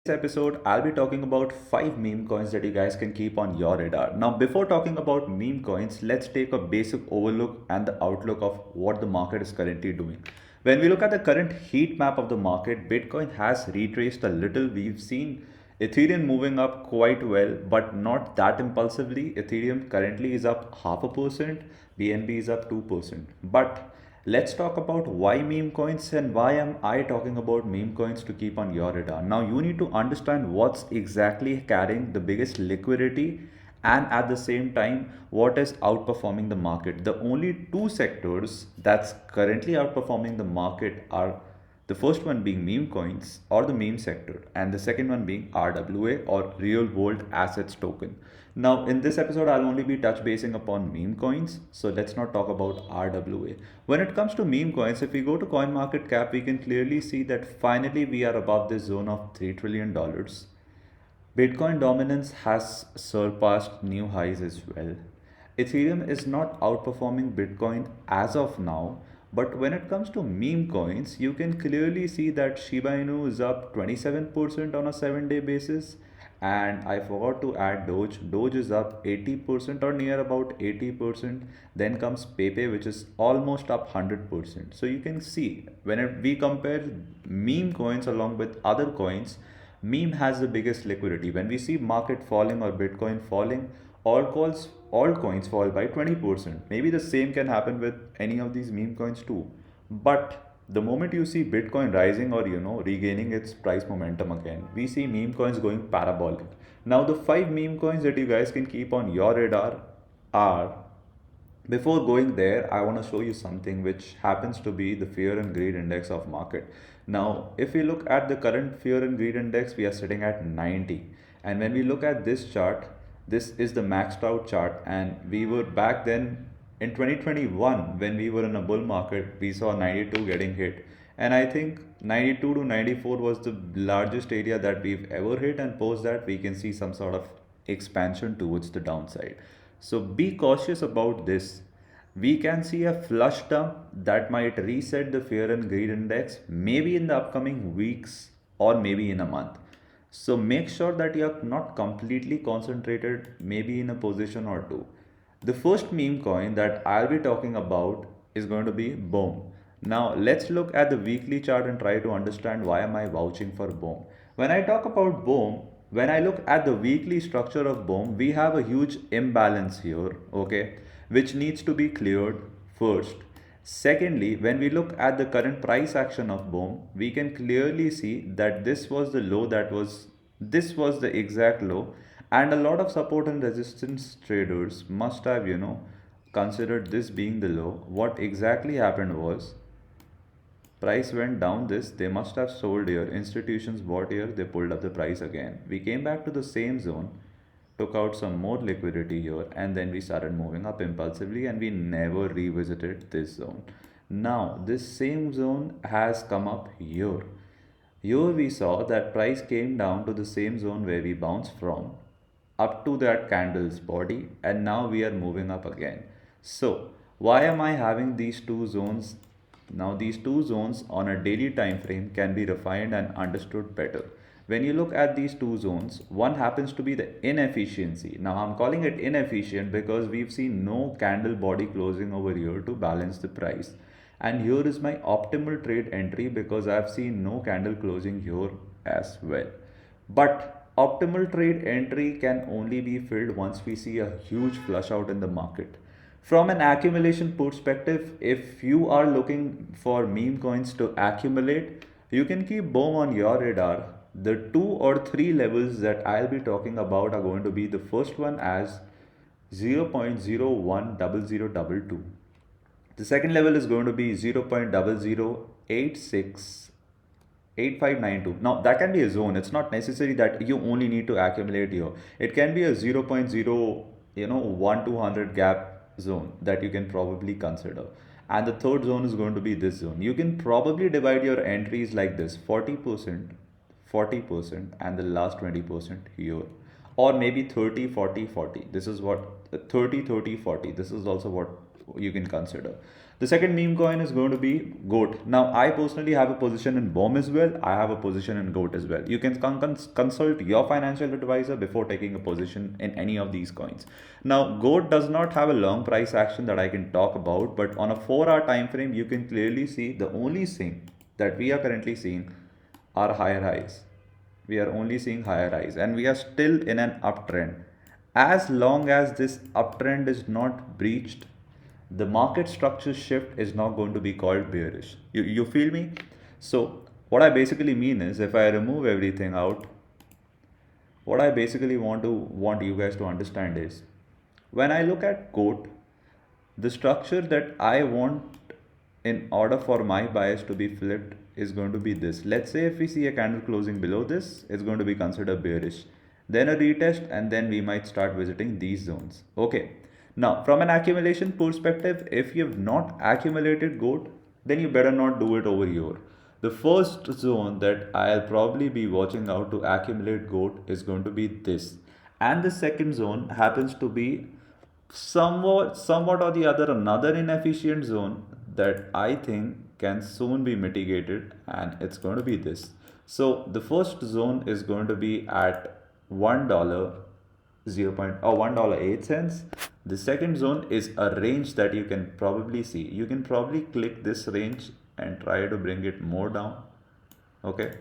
Episode, I'll be talking about 5 meme coins that you guys can keep on your radar. Now, before talking about meme coins, let's take a basic overlook and the outlook of what the market is currently doing. When we look at the current heat map of the market, Bitcoin has retraced a little. We've seen Ethereum moving up quite well, but not that impulsively. Ethereum currently is up 0.5%, BNB is up 2%. But let's talk about why meme coins and why am I talking about meme coins to keep on your radar. Now you need to understand what's exactly carrying the biggest liquidity and at the same time what is outperforming the market. The only two sectors that's currently outperforming the market are the first one being meme coins or the meme sector, and the second one being RWA or real world assets token. Now, in this episode, I'll only be touch basing upon meme coins, so let's not talk about RWA. When it comes to meme coins, if we go to CoinMarketCap, we can clearly see that finally we are above this zone of $3 trillion. Bitcoin dominance has surpassed new highs as well. Ethereum is not outperforming Bitcoin as of now, but when it comes to meme coins, you can clearly see that Shiba Inu is up 27% on a 7-day basis. And I forgot to add Doge. Doge is up 80% or near about 80%. Then comes Pepe, which is almost up 100%. So you can see we compare meme coins along with other coins, meme has the biggest liquidity. When we see market falling or Bitcoin falling, altcoins fall by 20%. Maybe the same can happen with any of these meme coins too. But the moment you see Bitcoin rising or regaining its price momentum again, we see meme coins going parabolic. Now the 5 meme coins that you guys can keep on your radar are, before going there, I want to show you something which happens to be the fear and greed index of market. Now, if we look at the current fear and greed index, we are sitting at 90. And when we look at this chart, this is the maxed out chart. And we were back then in 2021, when we were in a bull market, we saw 92 getting hit. And I think 92 to 94 was the largest area that we've ever hit. And post that, we can see some sort of expansion towards the downside. So be cautious about this. We can see a flush dump that might reset the fear and greed index maybe in the upcoming weeks or maybe in a month. So make sure that you are not completely concentrated, maybe in a position or two. The first meme coin that I'll be talking about is going to be Boom. Now let's look at the weekly chart and try to understand why am I vouching for Boom. When I talk about Boom, when I look at the weekly structure of Boom, we have a huge imbalance here, okay, which needs to be cleared first. Secondly, when we look at the current price action of Boom, we can clearly see that this was the low this was the exact low, and a lot of support and resistance traders must have, considered this being the low. What exactly happened was price went down this, they must have sold here, institutions bought here, they pulled up the price again. We came back to the same zone, took out some more liquidity here, and then we started moving up impulsively and we never revisited this zone. Now this same zone has come up here. Here we saw that price came down to the same zone where we bounced from up to that candle's body, and now we are moving up again. So why am I having these two zones? Now these two zones on a daily time frame can be refined and understood better. When you look at these two zones, one happens to be the inefficiency. Now I'm calling it inefficient because we've seen no candle body closing over here to balance the price. And here is my optimal trade entry because I've seen no candle closing here as well. But optimal trade entry can only be filled once we see a huge flush out in the market. From an accumulation perspective, if you are looking for meme coins to accumulate, you can keep Boom on your radar. The 2 or 3 levels that I'll be talking about are going to be the first one as 0.010022. The second level is going to be 0.00868592. Now that can be a zone. It's not necessary that you only need to accumulate here. It can be a 0.0, 1 200 gap zone that you can probably consider. And the third zone is going to be this zone. You can probably divide your entries like this: 40%, 40%, and the last 20% here. Or maybe 30, 40, 40. This is what 30, 30, 40. This is also what you can consider. The second meme coin is going to be goat. Now I personally have a position in bomb as well, I have a position in goat as well. You can consult your financial advisor before taking a position in any of these coins. Now goat does not have a long price action that I can talk about, but on a 4 hour time frame you can clearly see the only thing that we are currently seeing are higher highs. We are only seeing higher highs and we are still in an uptrend. As long as this uptrend is not breached, the market structure shift is not going to be called bearish. You feel me? So what I basically mean is, if I remove everything out, what I basically want you guys to understand is, when I look at quote, the structure that I want in order for my bias to be flipped is going to be this. Let's say if we see a candle closing below this, it's going to be considered bearish. Then a retest, and then we might start visiting these zones. Okay. Now, from an accumulation perspective, if you have not accumulated gold, then you better not do it over here. The first zone that I'll probably be watching out to accumulate gold is going to be this. And the second zone happens to be somewhat or the other another inefficient zone that I think can soon be mitigated, and it's going to be this. So the first zone is going to be at $1 $1.08. The second zone is a range that you can probably see. You can probably click this range and try to bring it more down. Okay,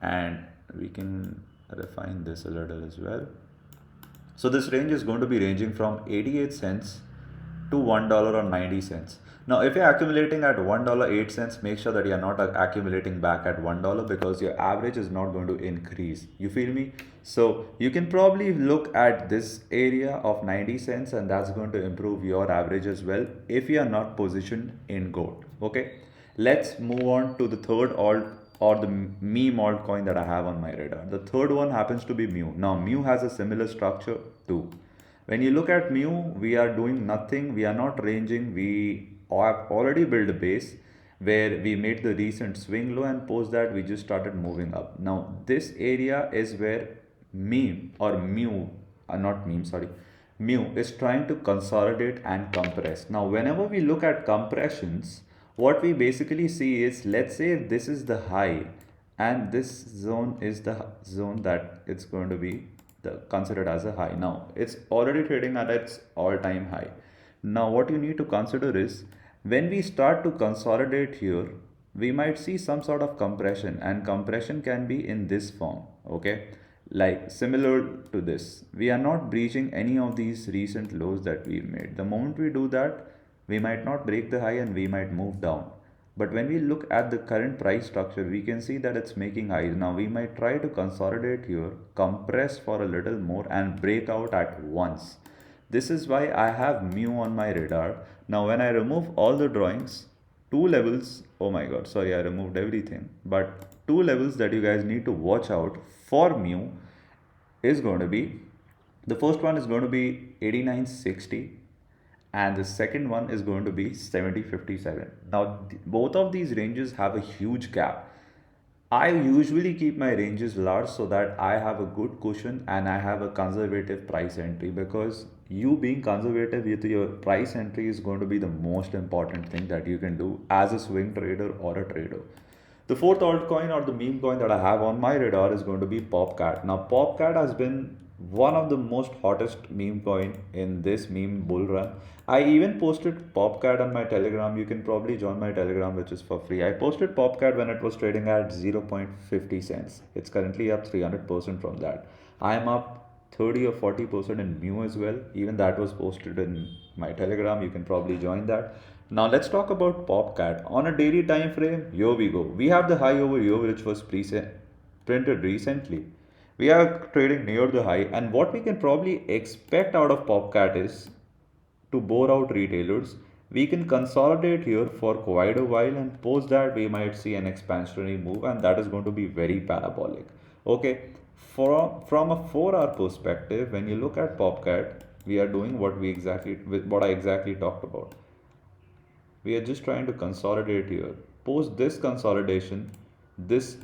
and we can refine this a little as well. So this range is going to be ranging from 88 cents to $1.90. Now, if you're accumulating at $1.08, make sure that you're not accumulating back at $1 because your average is not going to increase. You feel me? So you can probably look at this area of 90 cents and that's going to improve your average as well if you are not positioned in gold. Okay. Let's move on to the third alt or the meme altcoin that I have on my radar. The third one happens to be Mu. Now Mu has a similar structure too. When you look at Mu, we are doing nothing. We are not ranging. We have already built a base where we made the recent swing low, and post that we just started moving up. Now this area is where meme or Mu, not meme, sorry, Mu is trying to consolidate and compress. Now whenever we look at compressions, what we basically see is, let's say if this is the high and this zone is the zone that it's going to be considered as a high. Now it's already trading at its all-time high. Now what you need to consider is, when we start to consolidate here, we might see some sort of compression, and compression can be in this form. Okay, like similar to this, we are not breaching any of these recent lows that we made. The moment we do that, we might not break the high and we might move down. But when we look at the current price structure, we can see that it's making highs. Now we might try to consolidate here, compress for a little more and break out at once. This is why I have Mu on my radar. Now when I remove all the drawings, two levels, oh my god, sorry, I removed everything. But two levels that you guys need to watch out for Mu is going to be, the first one is going to be 89.60 and the second one is going to be 70.57. Now both of these ranges have a huge gap. I usually keep my ranges large so that I have a good cushion and I have a conservative price entry, because you being conservative with your price entry is going to be the most important thing that you can do as a swing trader or a trader. The fourth altcoin or the meme coin that I have on my radar is going to be Popcat. Now Popcat has been one of the most hottest meme coin in this meme bull run. I even posted Popcat on my Telegram. You can probably join my Telegram, which is for free. I posted Popcat when it was trading at 0.50 cents. It's currently up 300% from that. I am up 30 or 40% in Mu as well. Even that was posted in my Telegram. You can probably join that. Now let's talk about Popcat. On a daily time frame, here we go. We have the high over here, which was printed recently. We are trading near the high, and what we can probably expect out of Popcat is to bore out retailers. We can consolidate here for quite a while, and post that we might see an expansionary move, and that is going to be very parabolic. Okay, from a 4 hour perspective, when you look at Popcat, we are doing what I exactly talked about. We are just trying to consolidate here. Post this consolidation, this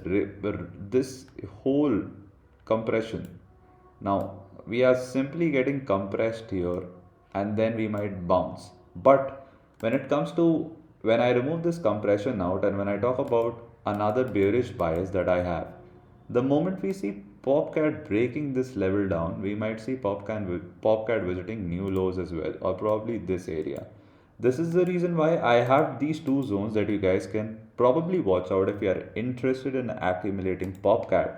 whole compression. Now we are simply getting compressed here and then we might bounce. But When it comes to when I remove this compression out and when I talk about another bearish bias that I have, the moment we see Popcat breaking this level down, we might see Popcat visiting new lows as well, or probably this area. This is the reason why I have these two zones that you guys can probably watch out if you are interested in accumulating Popcat.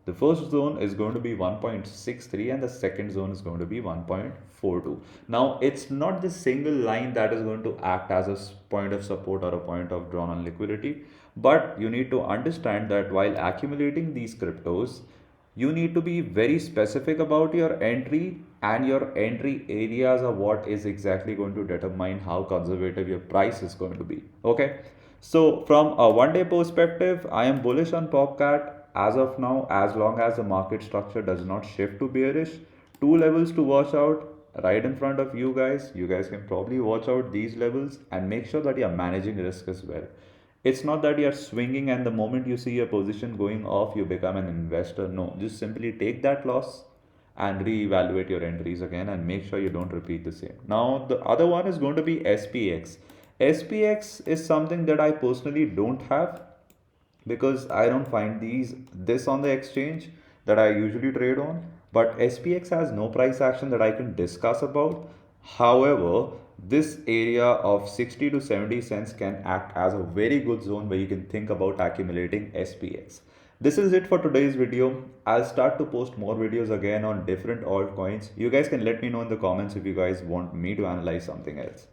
The first zone is going to be 1.63 and the second zone is going to be 1.42. Now, it's not the single line that is going to act as a point of support or a point of drawn on liquidity, but you need to understand that while accumulating these cryptos, you need to be very specific about your entry, and your entry areas are what is exactly going to determine how conservative your price is going to be. Okay, so from a 1 day perspective, I am bullish on Popcat as of now, as long as the market structure does not shift to bearish. Two levels to watch out right in front of you guys. You guys can probably watch out these levels and make sure that you're managing risk as well. It's not that you're swinging and the moment you see your position going off, you become an investor. No, just simply take that loss and reevaluate your entries again and make sure you don't repeat the same. Now, the other one is going to be SPX. SPX is something that I personally don't have because I don't find this on the exchange that I usually trade on. But SPX has no price action that I can discuss about. However, this area of 60 to 70 cents can act as a very good zone where you can think about accumulating SPX. This is it for today's video. I'll start to post more videos again on different altcoins. You guys can let me know in the comments if you guys want me to analyze something else.